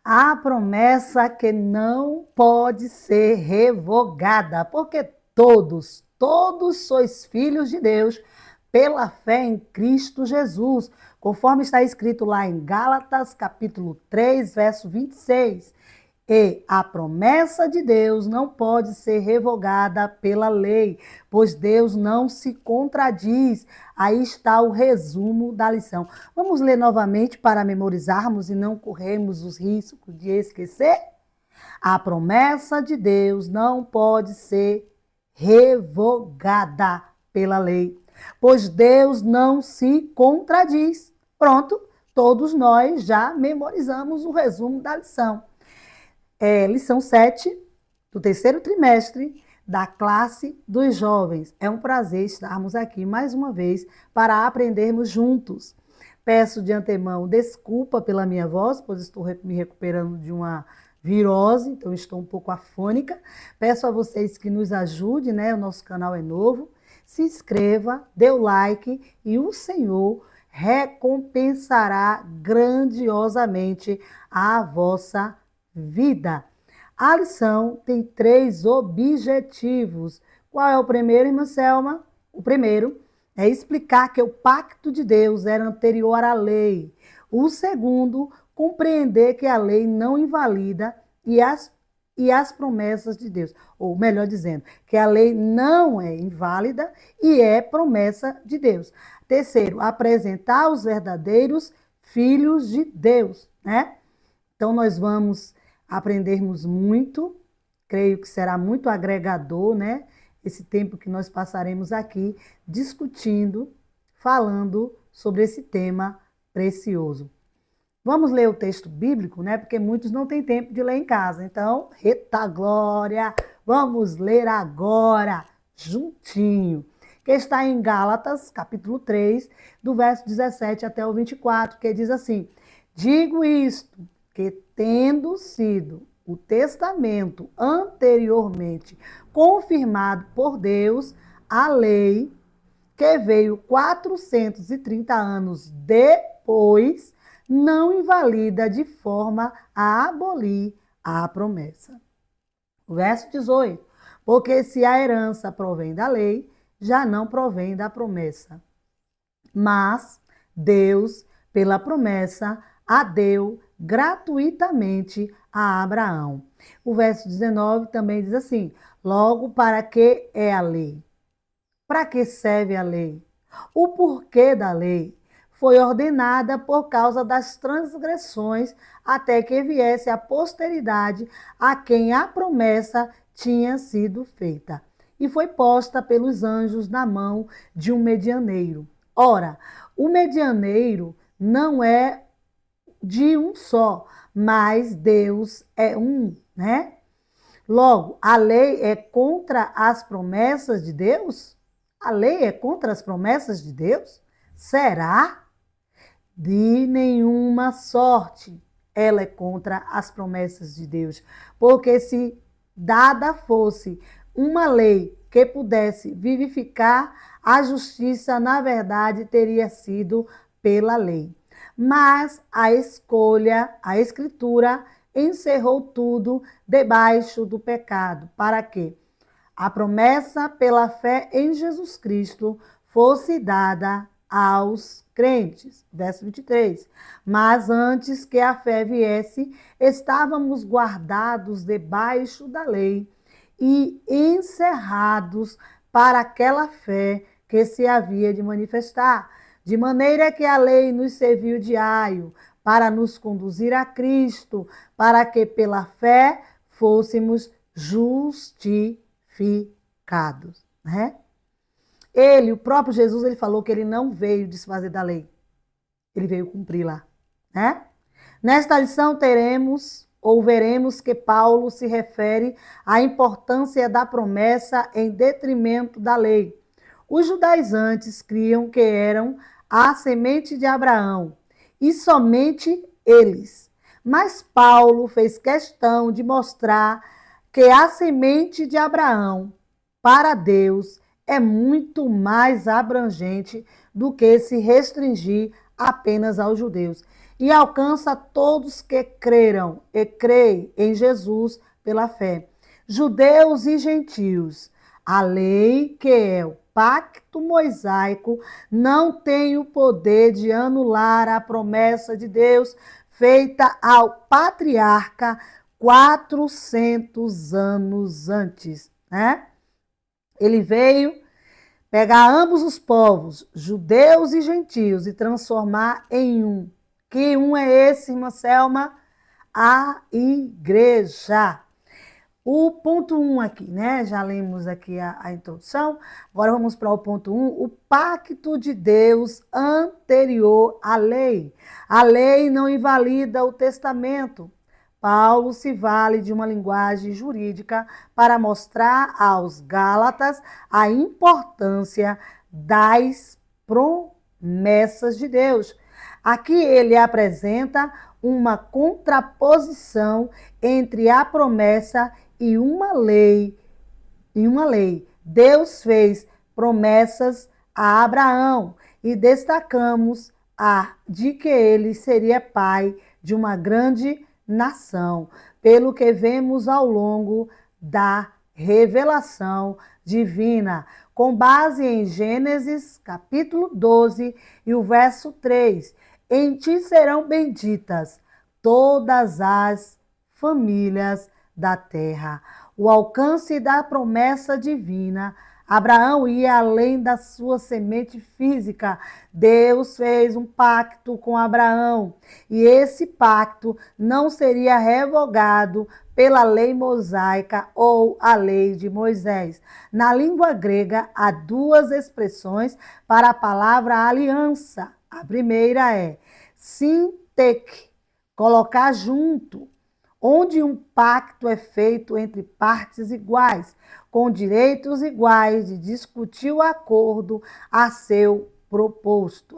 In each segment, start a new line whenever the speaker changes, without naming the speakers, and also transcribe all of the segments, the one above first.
A promessa que não pode ser revogada, porque todos sois filhos de Deus pela fé em Cristo Jesus, conforme está escrito lá em Gálatas, capítulo 3, verso 26. E a promessa de Deus não pode ser revogada pela lei, pois Deus não se contradiz. Aí está o resumo da lição. Vamos ler novamente para memorizarmos e não corrermos os riscos de esquecer? A promessa de Deus não pode ser revogada pela lei, pois Deus não se contradiz. Pronto, todos nós já memorizamos o resumo da lição. Lição 7 do terceiro trimestre da classe dos jovens. É um prazer estarmos aqui mais uma vez para aprendermos juntos. Peço de antemão desculpa pela minha voz, pois estou me recuperando de uma virose, então estou um pouco afônica. Peço a vocês que nos ajudem, né? O nosso canal é novo. Se inscreva, dê o like e o Senhor recompensará grandiosamente a vossa vida. A lição tem 3 objetivos. Qual é o primeiro, irmã Selma? O primeiro é explicar que o pacto de Deus era anterior à lei. O segundo, compreender que a lei não invalida e as promessas de Deus. Ou melhor dizendo, que a lei não é inválida e é promessa de Deus. Terceiro, apresentar os verdadeiros filhos de Deus, né? Então nós vamos aprendermos muito, creio que será muito agregador, né? Esse tempo que nós passaremos aqui discutindo, falando sobre esse tema precioso. Vamos ler o texto bíblico, né? Porque muitos não têm tempo de ler em casa. Então, eita glória! Vamos ler agora, juntinho. Que está em Gálatas, capítulo 3, do verso 17 até o 24, que diz assim: digo isto, que tendo sido o testamento anteriormente confirmado por Deus, a lei, que veio 430 anos depois, não invalida de forma a abolir a promessa. O verso 18. Porque se a herança provém da lei, já não provém da promessa. Mas Deus, pela promessa, a deu gratuitamente a Abraão. O verso 19 também diz assim: logo, para que é a lei? Para que serve a lei? O porquê da lei? Foi ordenada por causa das transgressões, até que viesse a posteridade a quem a promessa tinha sido feita. E foi posta pelos anjos na mão de um medianeiro. Ora, o medianeiro não é de um só, mas Deus é um, né? Logo, a lei é contra as promessas de Deus? A lei é contra as promessas de Deus? Será? De nenhuma sorte ela é contra as promessas de Deus. Porque se dada fosse uma lei que pudesse vivificar, a justiça, na verdade, teria sido pela lei. Mas a escolha, a escritura, encerrou tudo debaixo do pecado. Para quê? A promessa pela fé em Jesus Cristo fosse dada aos crentes. Verso 23. Mas antes que a fé viesse, estávamos guardados debaixo da lei e encerrados para aquela fé que se havia de manifestar. De maneira que a lei nos serviu de aio para nos conduzir a Cristo, para que pela fé fôssemos justificados, né? Ele, o próprio Jesus, ele falou que ele não veio desfazer da lei, ele veio cumpri-la, né? Nesta lição teremos ou veremos que Paulo se refere à importância da promessa em detrimento da lei. Os judaizantes criam que eram a semente de Abraão, e somente eles. Mas Paulo fez questão de mostrar que a semente de Abraão, para Deus, é muito mais abrangente do que se restringir apenas aos judeus. e alcança todos que creram e creem em Jesus pela fé. Judeus e gentios. A lei, que é o pacto mosaico, não tem o poder de anular a promessa de Deus feita ao patriarca 400 anos antes, né? Ele veio pegar ambos os povos, judeus e gentios, e transformar em um. Que um é esse, irmã Selma? A igreja. O ponto 1 aqui, né? Já lemos aqui a introdução. Agora vamos para o ponto 1, o pacto de Deus anterior à lei. A lei não invalida o testamento. Paulo se vale de uma linguagem jurídica para mostrar aos Gálatas a importância das promessas de Deus. Aqui ele apresenta uma contraposição entre a promessa e uma lei. Deus fez promessas a Abraão e destacamos a de que ele seria pai de uma grande nação, pelo que vemos ao longo da revelação divina, com base em Gênesis, capítulo 12 e o verso 3. Em ti serão benditas todas as famílias da terra. O alcance da promessa divina. Abraão ia além da sua semente física. Deus fez um pacto com Abraão e esse pacto não seria revogado pela lei mosaica ou a lei de Moisés. Na língua grega, há duas expressões para a palavra aliança. A primeira é sintek, colocar junto, onde um pacto é feito entre partes iguais, com direitos iguais de discutir o acordo a ser proposto.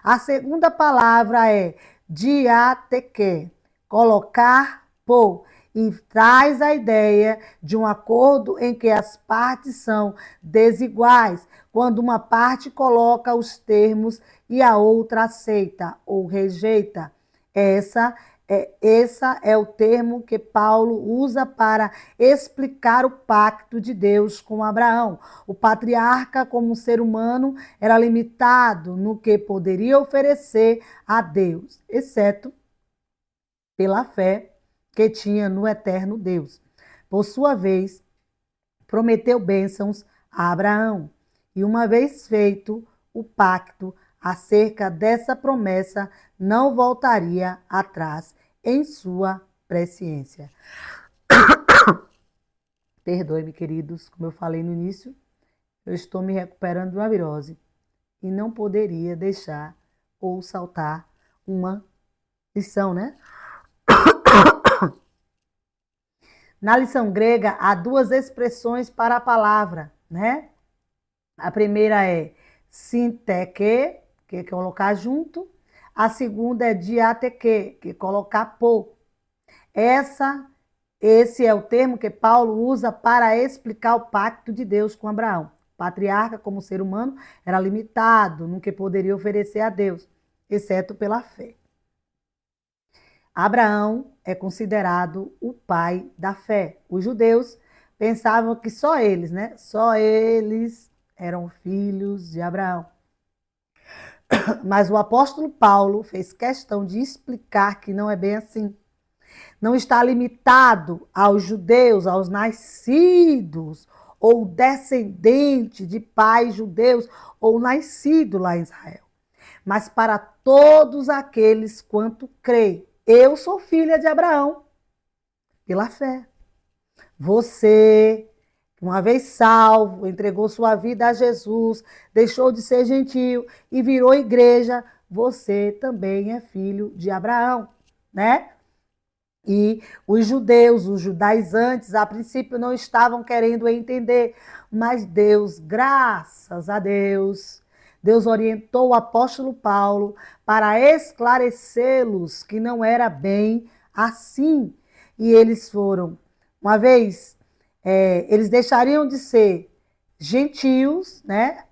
A segunda palavra é diateque, colocar por, e traz a ideia de um acordo em que as partes são desiguais, quando uma parte coloca os termos e a outra aceita ou rejeita. Esse é o termo que Paulo usa para explicar o pacto de Deus com Abraão. O patriarca, como ser humano, era limitado no que poderia oferecer a Deus, exceto pela fé que tinha no eterno Deus. Por sua vez, prometeu bênçãos a Abraão. E uma vez feito o pacto, acerca dessa promessa, não voltaria atrás em sua presciência. Perdoe-me, queridos, como eu falei no início, eu estou me recuperando de uma virose e não poderia deixar ou saltar uma lição, né? Na lição grega, há duas expressões para a palavra, né? A primeira é sinteke, que é colocar junto. A segunda é diateque, que é colocar por. Esse é o termo que Paulo usa para explicar o pacto de Deus com Abraão. O patriarca, como ser humano, era limitado no que poderia oferecer a Deus, exceto pela fé. Abraão é considerado o pai da fé. Os judeus pensavam que só eles, né? Só eles eram filhos de Abraão. Mas o apóstolo Paulo fez questão de explicar que não é bem assim. Não está limitado aos judeus, aos nascidos ou descendentes de pais judeus ou nascido lá em Israel, mas para todos aqueles quanto creem. Eu sou filha de Abraão pela fé. Você, uma vez salvo, entregou sua vida a Jesus, deixou de ser gentio e virou igreja, você também é filho de Abraão, né? E os judeus, os judaizantes, a princípio não estavam querendo entender, mas Deus, graças a Deus, Deus orientou o apóstolo Paulo para esclarecê-los que não era bem assim. E eles foram, uma vez, eles deixariam de ser gentios, né?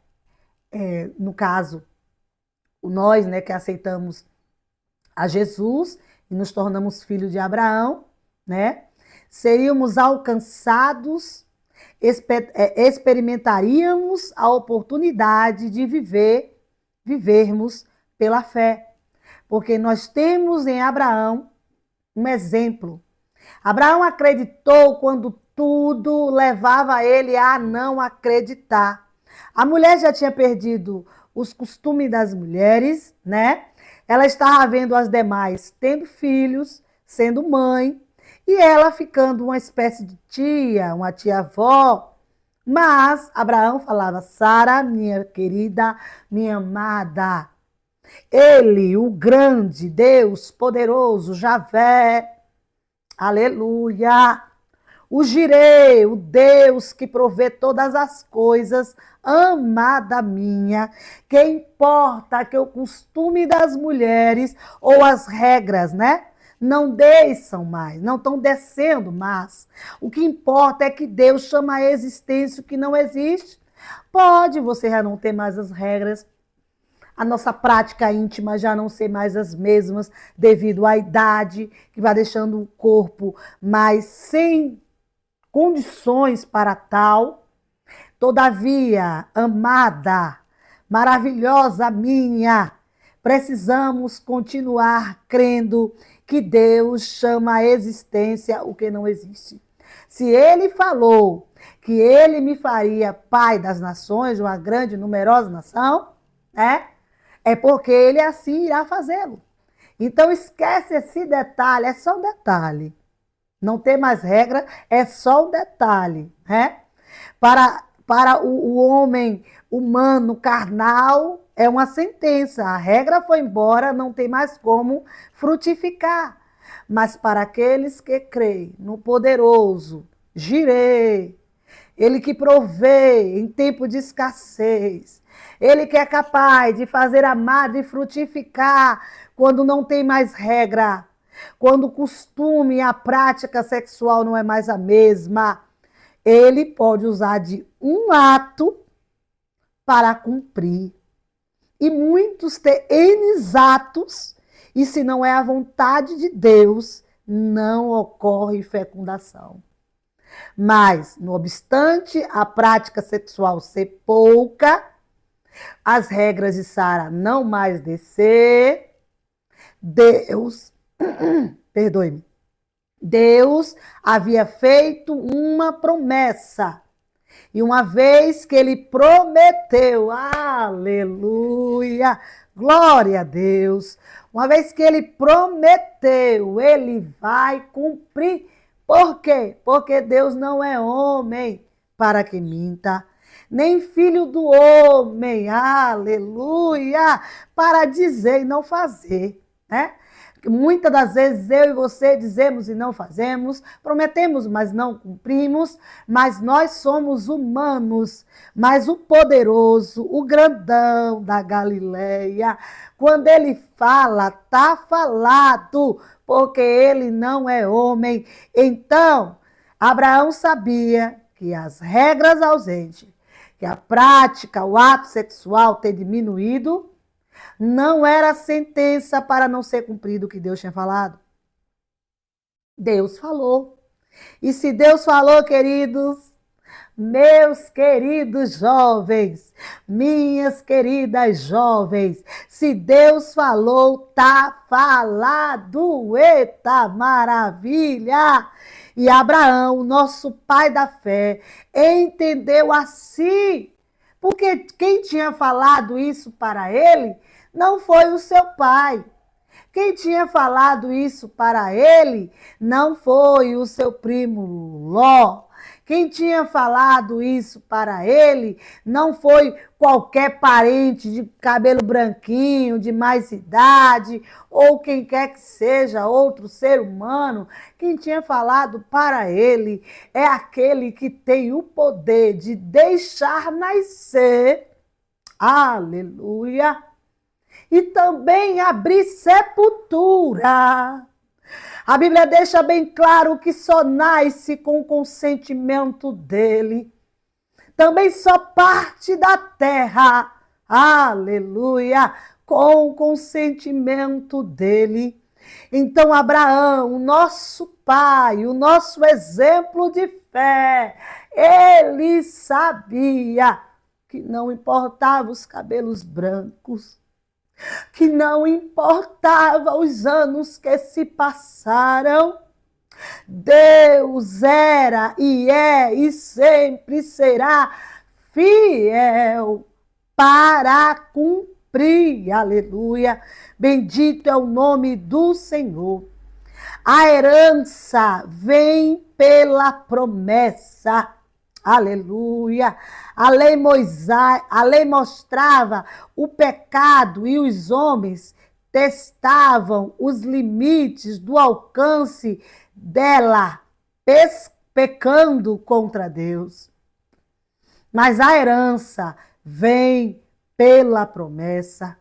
No caso, nós, né, que aceitamos a Jesus e nos tornamos filhos de Abraão, né? Seríamos alcançados, experimentaríamos a oportunidade de vivermos pela fé. Porque nós temos em Abraão um exemplo. Abraão acreditou quando tudo levava ele a não acreditar. A mulher já tinha perdido os costumes das mulheres, né? Ela estava vendo as demais tendo filhos, sendo mãe, e ela ficando uma espécie de tia, uma tia-avó. Mas Abraão falava: Sara, minha querida, minha amada, ele, o grande Deus poderoso, Javé, aleluia, o Jireh, o Deus que provê todas as coisas, amada minha, que importa que o costume das mulheres ou as regras, né? Não desçam mais, não estão descendo mais. O que importa é que Deus chama a existência o que não existe. Pode você já não ter mais as regras, a nossa prática íntima já não ser mais as mesmas devido à idade, que vai deixando o corpo mais sem condições para tal. Todavia, amada, maravilhosa minha, precisamos continuar crendo que Deus chama a existência o que não existe. Se ele falou que ele me faria pai das nações, de uma grande e numerosa nação, né? É porque ele assim irá fazê-lo. Então esquece esse detalhe, é só um detalhe. Não tem mais regra, é só um detalhe, né? Para o homem humano, carnal, é uma sentença. A regra foi embora, não tem mais como frutificar. Mas para aqueles que creem no poderoso, Jireh, ele que provê em tempo de escassez, ele que é capaz de fazer amar e frutificar quando não tem mais regra, quando o costume e a prática sexual não é mais a mesma, ele pode usar de um ato para cumprir. E muitos têm N atos, e se não é a vontade de Deus, não ocorre fecundação. Mas, não obstante a prática sexual ser pouca, as regras de Sara não mais descer, Deus, perdoe-me, Deus havia feito uma promessa. E uma vez que ele prometeu, aleluia, glória a Deus, uma vez que ele prometeu, ele vai cumprir. Por quê? Porque Deus não é homem para que minta, nem filho do homem, aleluia, para dizer e não fazer, né? Muitas das vezes eu e você dizemos e não fazemos, prometemos, mas não cumprimos, mas nós somos humanos. Mas o poderoso, o grandão da Galileia, quando ele fala, está falado, porque ele não é homem. Então, Abraão sabia que as regras ausentes, que a prática, o ato sexual ter diminuído, não era sentença para não ser cumprido o que Deus tinha falado. Deus falou. E se Deus falou, queridos, meus queridos jovens, minhas queridas jovens, se Deus falou, tá falado. Eita maravilha! E Abraão, nosso pai da fé, entendeu assim. Porque quem tinha falado isso para ele não foi o seu pai. Quem tinha falado isso para ele não foi o seu primo Ló. Quem tinha falado isso para ele não foi qualquer parente de cabelo branquinho, de mais idade, ou quem quer que seja, outro ser humano. Quem tinha falado para ele é aquele que tem o poder de deixar nascer, aleluia, e também abrir sepultura. A Bíblia deixa bem claro que só nasce com o consentimento dele. Também só parte da terra, aleluia, com o consentimento dele. Então, Abraão, o nosso pai, o nosso exemplo de fé, ele sabia que não importava os cabelos brancos, que não importava os anos que se passaram, Deus era e é e sempre será fiel para cumprir. Aleluia. Bendito é o nome do Senhor. A herança vem pela promessa. Aleluia. A lei mostrava o pecado e os homens testavam os limites do alcance dela, pecando contra Deus. Mas a herança vem pela promessa.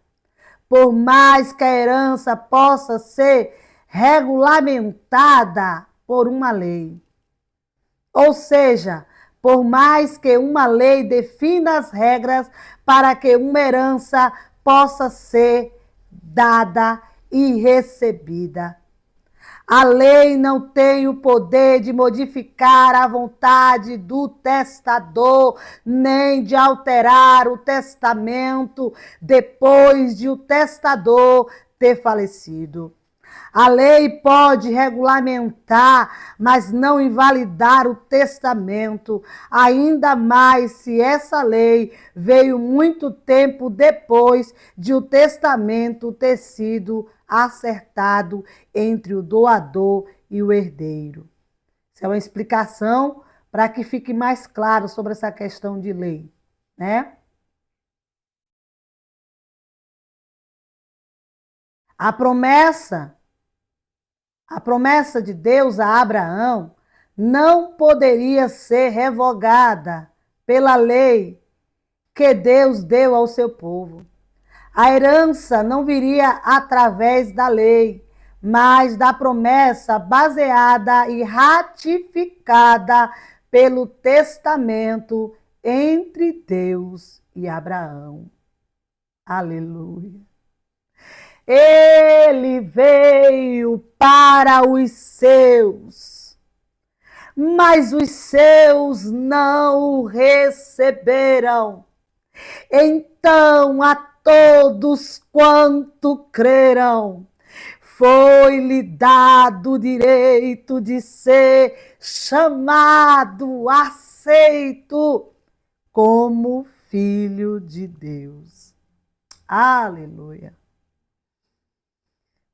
Por mais que a herança possa ser regulamentada por uma lei, ou seja, por mais que uma lei defina as regras para que uma herança possa ser dada e recebida. A lei não tem o poder de modificar a vontade do testador, nem de alterar o testamento depois de o testador ter falecido. A lei pode regulamentar, mas não invalidar o testamento, ainda mais se essa lei veio muito tempo depois de o testamento ter sido acertado entre o doador e o herdeiro. Isso é uma explicação para que fique mais claro sobre essa questão de lei, né? A promessa de Deus a Abraão não poderia ser revogada pela lei que Deus deu ao seu povo. A herança não viria através da lei, mas da promessa baseada e ratificada pelo testamento entre Deus e Abraão. Aleluia. Ele veio para os seus, mas os seus não o receberam. Então, a todos quanto creram, foi-lhe dado o direito de ser chamado, aceito como filho de Deus. Aleluia.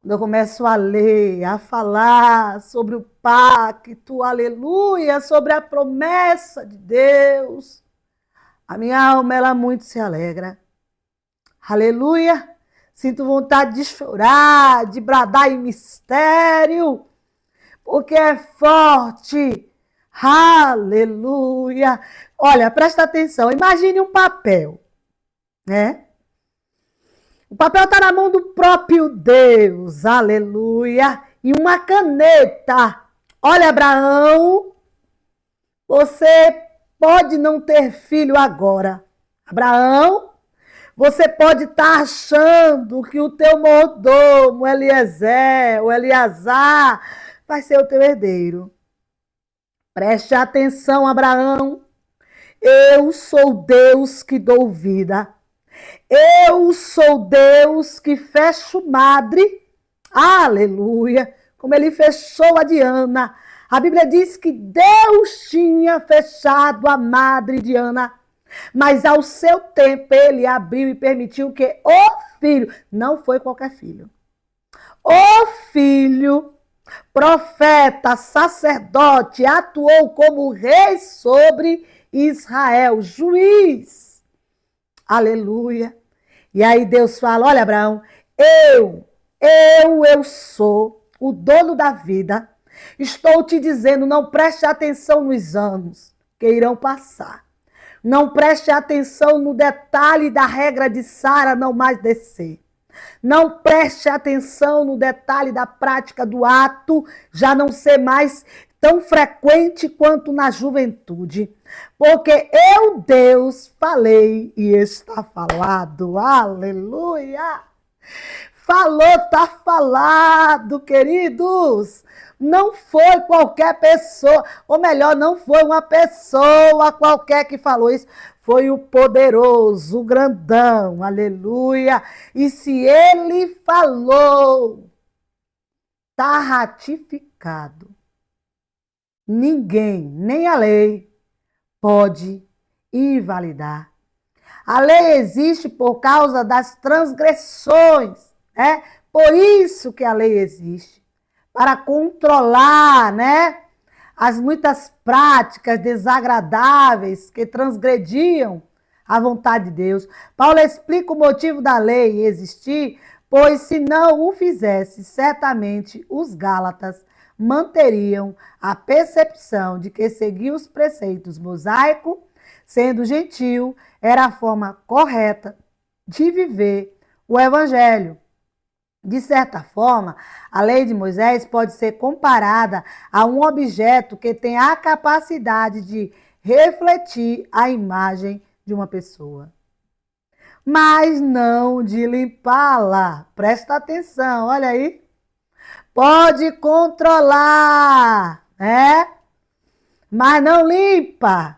Quando eu começo a ler, a falar sobre o pacto, aleluia, sobre a promessa de Deus, a minha alma, ela muito se alegra. Aleluia. Sinto vontade de chorar, de bradar em mistério, porque é forte. Aleluia. Olha, presta atenção. Imagine um papel, né? O papel está na mão do próprio Deus. Aleluia. E uma caneta. Olha, Abraão, você pode não ter filho agora. Abraão, você pode estar achando que o teu mordomo, Eliezer, o Eleazar, vai ser o teu herdeiro. Preste atenção, Abraão. Eu sou Deus que dou vida. Eu sou Deus que fecho madre. Aleluia. Como ele fechou a Diana. A Bíblia diz que Deus tinha fechado a madre Diana. Mas ao seu tempo ele abriu e permitiu que o filho, não foi qualquer filho, o filho, profeta, sacerdote, atuou como rei sobre Israel, juiz. Aleluia. E aí Deus fala, olha, Abraão, eu sou o dono da vida. Estou te dizendo, não preste atenção nos anos que irão passar. Não preste atenção no detalhe da regra de Sara não mais descer. Não preste atenção no detalhe da prática do ato já não ser mais tão frequente quanto na juventude. Porque eu, Deus, falei e está falado. Aleluia! Falou, tá falado, queridos. Não foi qualquer pessoa, ou melhor, não foi uma pessoa qualquer que falou isso. Foi o poderoso, o grandão, aleluia. E se ele falou, tá ratificado. Ninguém, nem a lei, pode invalidar. A lei existe por causa das transgressões, né? Por isso que a lei existe, para controlar, né, as muitas práticas desagradáveis que transgrediam a vontade de Deus. Paulo explica o motivo da lei existir, pois se não o fizesse, certamente os Gálatas manteriam a percepção de que seguir os preceitos mosaicos, sendo gentil, era a forma correta de viver o evangelho. De certa forma, a lei de Moisés pode ser comparada a um objeto que tem a capacidade de refletir a imagem de uma pessoa, mas não de limpá-la. Presta atenção, olha aí. Pode controlar, né? Mas não limpa.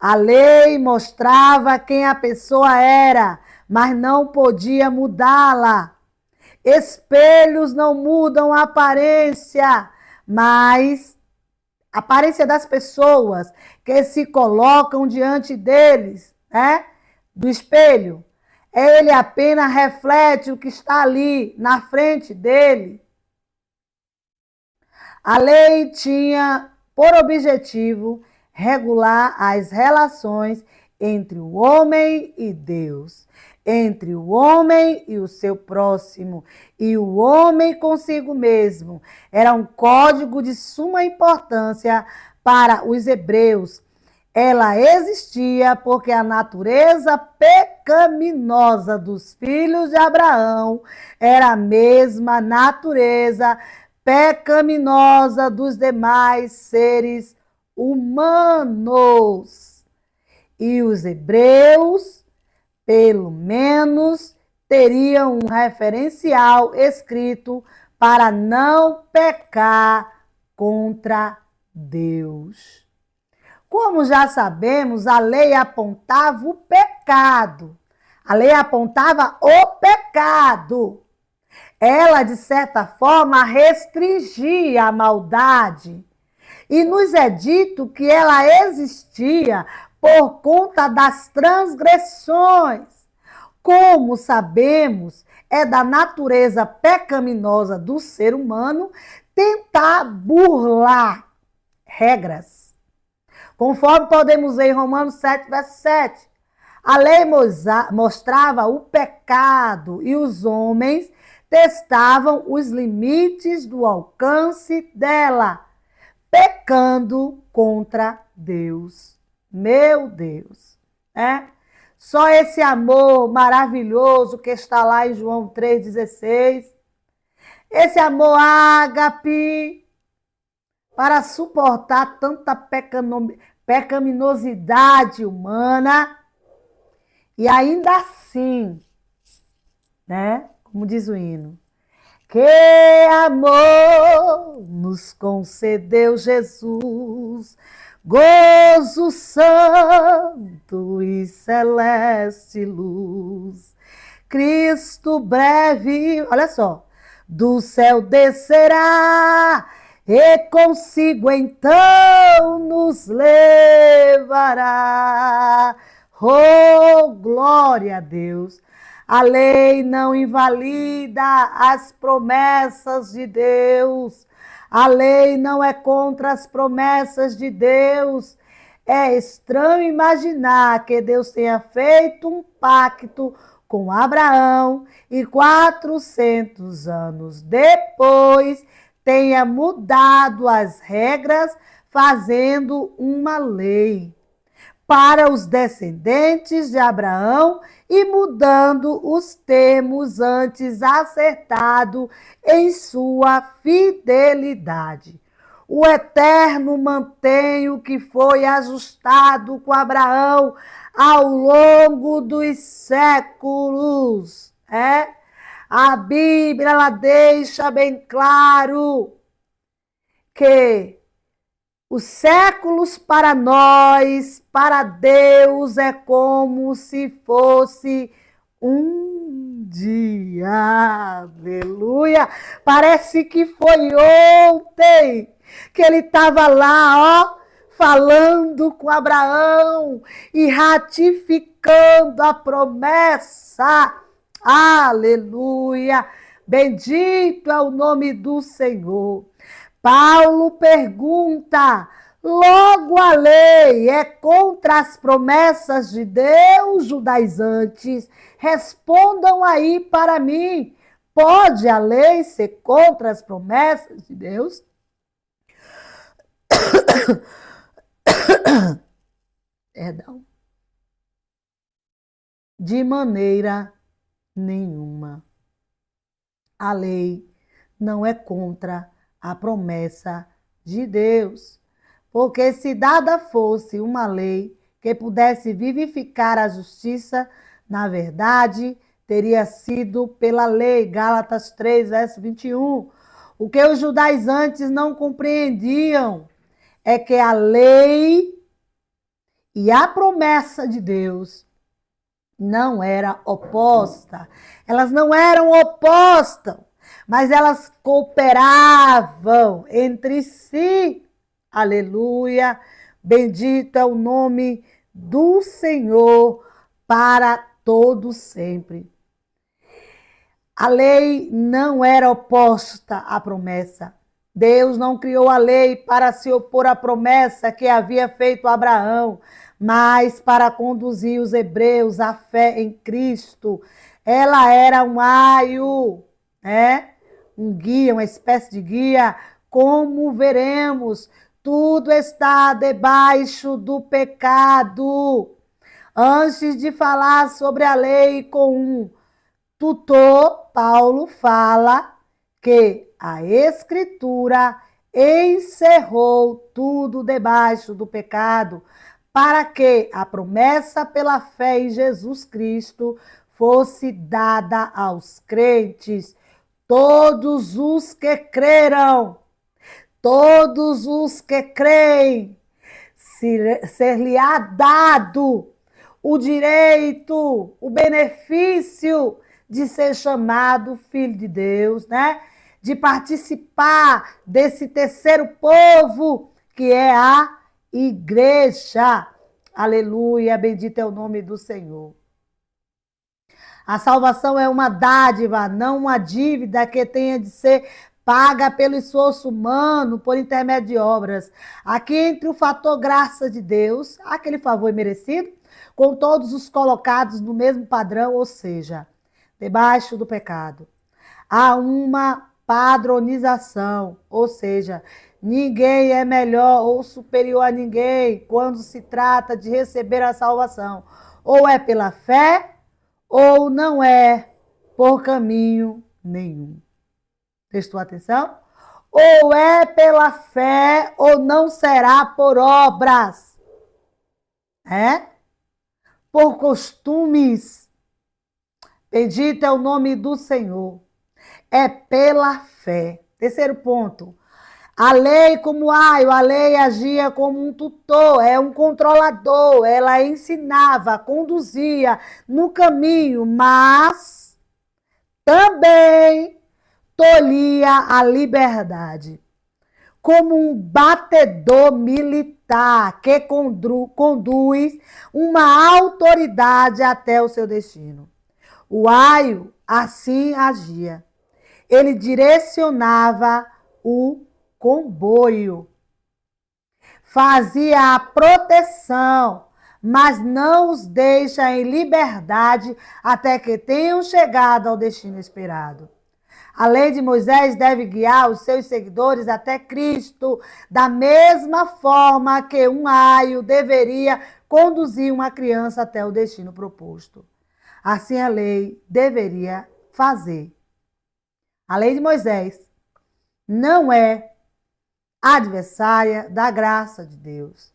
A lei mostrava quem a pessoa era, mas não podia mudá-la. Espelhos não mudam a aparência, mas a aparência das pessoas que se colocam diante deles, né? Do espelho. Ele apenas reflete o que está ali na frente dele. A lei tinha por objetivo regular as relações entre o homem e Deus, entre o homem e o seu próximo, e o homem consigo mesmo. Era um código de suma importância para os hebreus. Ela existia porque a natureza pecaminosa dos filhos de Abraão era a mesma natureza pecaminosa dos demais seres humanos. E os hebreus, pelo menos, teriam um referencial escrito para não pecar contra Deus. Como já sabemos, a lei apontava o pecado. A lei apontava o pecado. Ela, de certa forma, restringia a maldade. E nos é dito que ela existia por conta das transgressões. Como sabemos, é da natureza pecaminosa do ser humano tentar burlar regras. Conforme podemos ver em Romanos 7, verso 7. A lei mostrava o pecado e os homens testavam os limites do alcance dela, pecando contra Deus. Meu Deus, né? Só esse amor maravilhoso que está lá em João 3,16, esse amor ágape, para suportar tanta pecaminosidade humana, e ainda assim, né? Como diz o hino, que amor nos concedeu Jesus, gozo santo e celeste luz. Cristo breve, olha só, do céu descerá e consigo então nos levará. Oh, glória a Deus! A lei não invalida as promessas de Deus. A lei não é contra as promessas de Deus. É estranho imaginar que Deus tenha feito um pacto com Abraão e 400 anos depois tenha mudado as regras, fazendo uma lei para os descendentes de Abraão e mudando os termos antes acertados em sua fidelidade. O Eterno mantém o que foi ajustado com Abraão ao longo dos séculos. A Bíblia ela deixa bem claro que os séculos para nós, para Deus, é como se fosse um dia. Aleluia! Parece que foi ontem que ele estava lá, ó, falando com Abraão e ratificando a promessa. Aleluia! Bendito é o nome do Senhor. Paulo pergunta: logo a lei é contra as promessas de Deus, judaizantes? Respondam aí para mim. Pode a lei ser contra as promessas de Deus? Perdão. De maneira nenhuma. A lei não é contra a promessa de Deus. Porque se dada fosse uma lei que pudesse vivificar a justiça, na verdade, teria sido pela lei. Gálatas 3, verso 21. O que os judaizantes não compreendiam é que a lei e a promessa de Deus não era oposta. Elas não eram opostas, mas elas cooperavam entre si. Aleluia! Bendito é o nome do Senhor para todo sempre. A lei não era oposta à promessa. Deus não criou a lei para se opor à promessa que havia feito a Abraão, mas para conduzir os hebreus à fé em Cristo. Ela era um aio, né? Um guia, uma espécie de guia. Como veremos, tudo está debaixo do pecado. Antes de falar sobre a lei com um tutor, Paulo fala que a Escritura encerrou tudo debaixo do pecado, para que a promessa pela fé em Jesus Cristo fosse dada aos crentes, todos os que creram, todos os que creem, ser-lhe-á dado o direito, o benefício de ser chamado filho de Deus, né? De participar desse terceiro povo que é a igreja. Aleluia, bendito é o nome do Senhor. A salvação é uma dádiva, não uma dívida que tenha de ser paga pelo esforço humano, por intermédio de obras. Aqui entre o fator graça de Deus, aquele favor merecido, com todos os colocados no mesmo padrão, ou seja, debaixo do pecado. Há uma padronização, ou seja, ninguém é melhor ou superior a ninguém quando se trata de receber a salvação. Ou é pela fé, ou não é por caminho nenhum. Prestou atenção? Ou é pela fé, ou não será por obras. É? Por costumes. Bendito é o nome do Senhor. É pela fé. Terceiro ponto. A lei, como aio, a lei agia como um tutor, é um controlador. Ela ensinava, conduzia no caminho, mas também tolhia a liberdade. Como um batedor militar que conduz uma autoridade até o seu destino. O aio assim agia. Ele direcionava o comboio. Fazia a proteção, mas não os deixa em liberdade até que tenham chegado ao destino esperado. A lei de Moisés deve guiar os seus seguidores até Cristo, da mesma forma que um aio deveria conduzir uma criança até o destino proposto. Assim a lei deveria fazer. A lei de Moisés não é adversária da graça de Deus.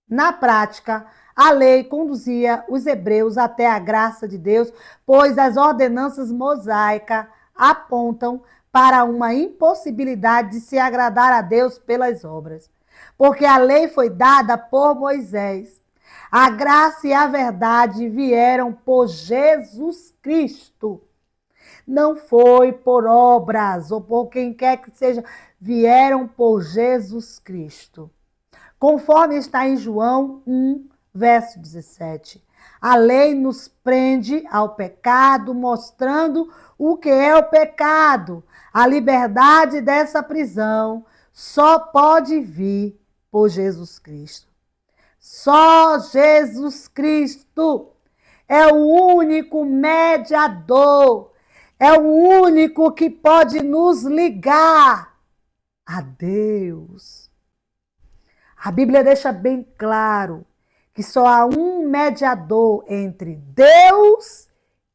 Na prática, A lei conduzia os hebreus até a graça de Deus, pois as ordenanças mosaicas apontam para uma impossibilidade de se agradar a Deus pelas obras. Porque a lei foi dada por Moisés. A graça e a verdade vieram por Jesus Cristo. Não foi por obras ou por quem quer que seja, vieram por Jesus Cristo. Conforme está em João 1, verso 17. A lei nos prende ao pecado, mostrando o que é o pecado. A liberdade dessa prisão só pode vir por Jesus Cristo. Só Jesus Cristo é o único mediador, é o único que pode nos ligar a Deus. A Bíblia deixa bem claro que só há um mediador entre Deus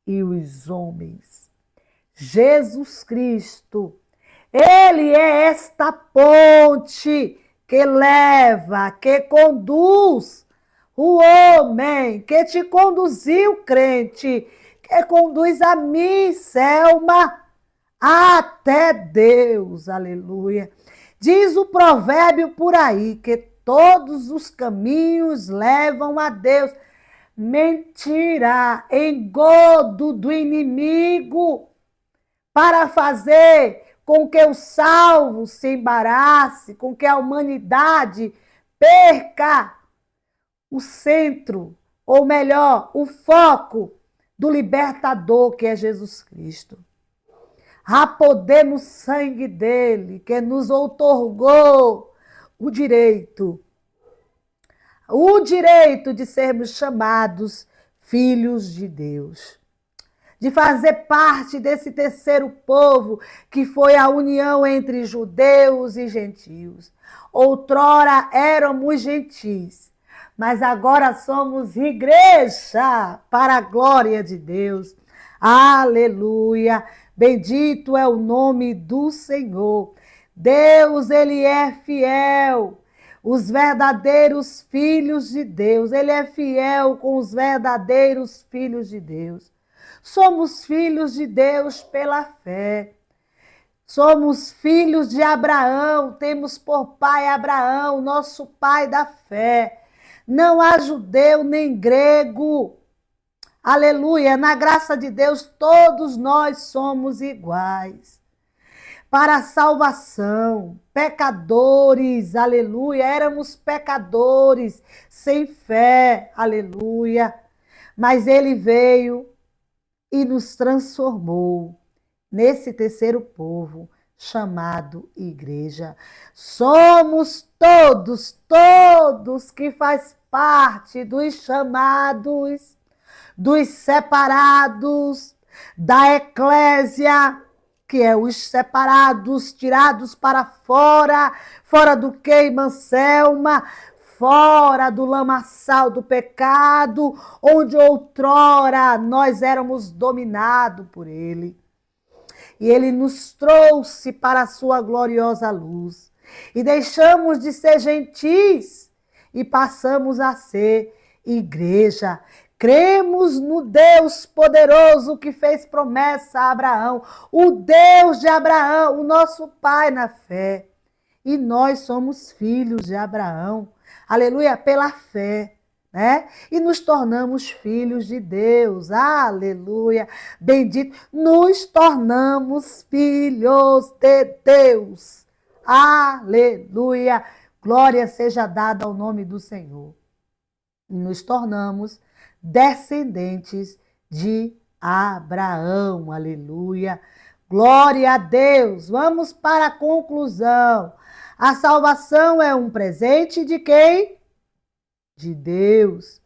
e os homens. Jesus Cristo. Ele é esta ponte que leva, que conduz o homem, que te conduziu, crente, que conduz a mim, Selma, até Deus. Aleluia. Diz o provérbio por aí que todos os caminhos levam a Deus. Mentira, engodo do inimigo para fazer com que o salvo se embarace, com que a humanidade perca o centro, ou melhor, o foco do libertador que é Jesus Cristo. Há poder no sangue dele, que nos outorgou o direito de sermos chamados filhos de Deus, de fazer parte desse terceiro povo, que foi a união entre judeus e gentios. Outrora éramos gentis, mas agora somos igreja para a glória de Deus. Aleluia! Bendito é o nome do Senhor. Deus, ele é fiel. Os verdadeiros filhos de Deus, ele é fiel com os verdadeiros filhos de Deus. Somos filhos de Deus pela fé. Somos filhos de Abraão, temos por pai Abraão, nosso pai da fé. Não há judeu nem grego. Aleluia, na graça de Deus todos nós somos iguais. Para a salvação, pecadores, aleluia, éramos pecadores, sem fé, aleluia. Mas ele veio e nos transformou nesse terceiro povo chamado igreja. Somos todos que faz parte dos chamados, dos separados, da eclésia, que é os separados, tirados para fora, fora do queima-selma, fora do lamaçal do pecado, onde outrora nós éramos dominados por ele. E ele nos trouxe para a sua gloriosa luz. E deixamos de ser gentis e passamos a ser igreja. Cremos no Deus poderoso que fez promessa a Abraão, o Deus de Abraão, o nosso pai na fé. E nós somos filhos de Abraão, aleluia, pela fé, né? E nos tornamos filhos de Deus, aleluia, bendito. Nos tornamos filhos de Deus, aleluia. Glória seja dada ao nome do Senhor. E nos tornamos descendentes de Abraão, aleluia. Glória a Deus. Vamos para a conclusão. A salvação é um presente de quem? De Deus.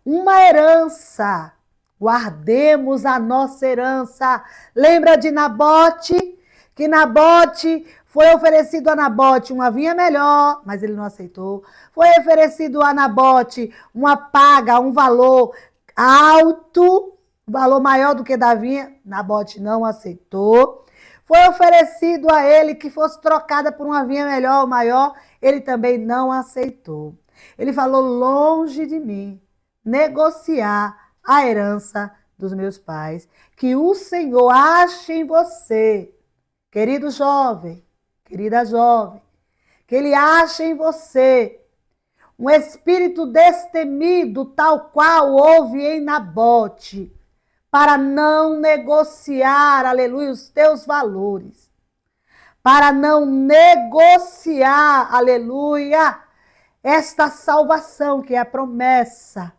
Uma herança. Guardemos a nossa herança. Lembra de Nabote? Que Nabote foi oferecido a Nabote uma vinha melhor, mas ele não aceitou. Foi oferecido a Nabote uma paga, um valor alto, valor maior do que da vinha. Nabote não aceitou. Foi oferecido a ele que fosse trocada por uma vinha melhor ou maior. Ele também não aceitou. Ele falou: longe de mim negociar a herança dos meus pais. Que o Senhor ache em você, querido jovem, querida jovem, que Ele ache em você um espírito destemido, tal qual houve em Nabote, para não negociar, aleluia, os teus valores, para não negociar, aleluia, esta salvação que é a promessa.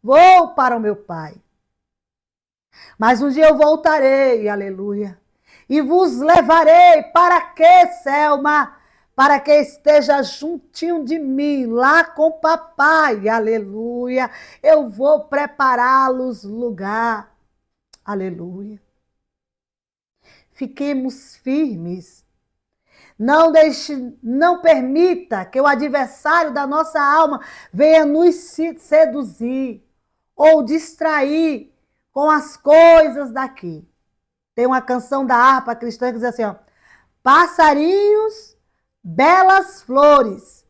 Vou para o meu Pai, mas um dia eu voltarei, aleluia, e vos levarei para que, Selma? Para que esteja juntinho de mim, lá com o papai, aleluia. Eu vou prepará-los lugar, aleluia. Fiquemos firmes. Não permita que o adversário da nossa alma venha nos seduzir ou distrair com as coisas daqui. Tem uma canção da harpa cristã que diz assim, ó: passarinhos, belas flores,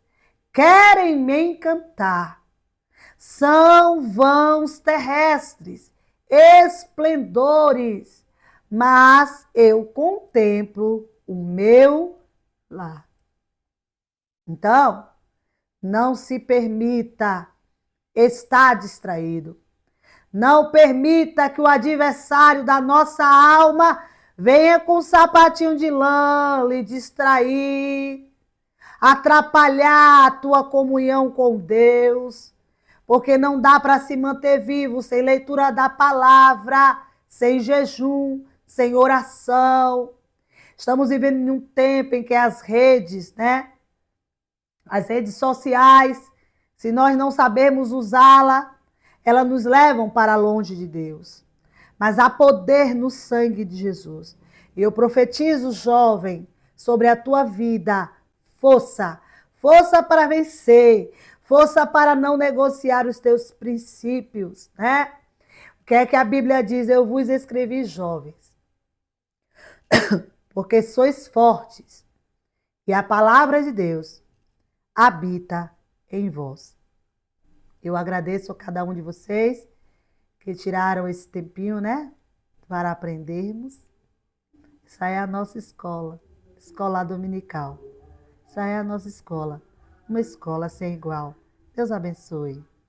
querem me encantar. São vãos terrestres, esplendores, mas eu contemplo o meu lar. Então, não se permita estar distraído. Não permita que o adversário da nossa alma venha com um sapatinho de lã lhe distrair, atrapalhar a tua comunhão com Deus, porque não dá para se manter vivo sem leitura da palavra, sem jejum, sem oração. Estamos vivendo em um tempo em que as redes, né? As redes sociais, se nós não sabermos usá-la, elas nos levam para longe de Deus. Mas há poder no sangue de Jesus. E eu profetizo, jovem, sobre a tua vida, força, força para vencer, força para não negociar os teus princípios, né? O que é que a Bíblia diz? Eu vos escrevi, jovens, porque sois fortes e a palavra de Deus habita em vós. Eu agradeço a cada um de vocês que tiraram esse tempinho, né, para aprendermos. Essa é a nossa escola, escola dominical. Essa é a nossa escola, uma escola sem igual. Deus abençoe.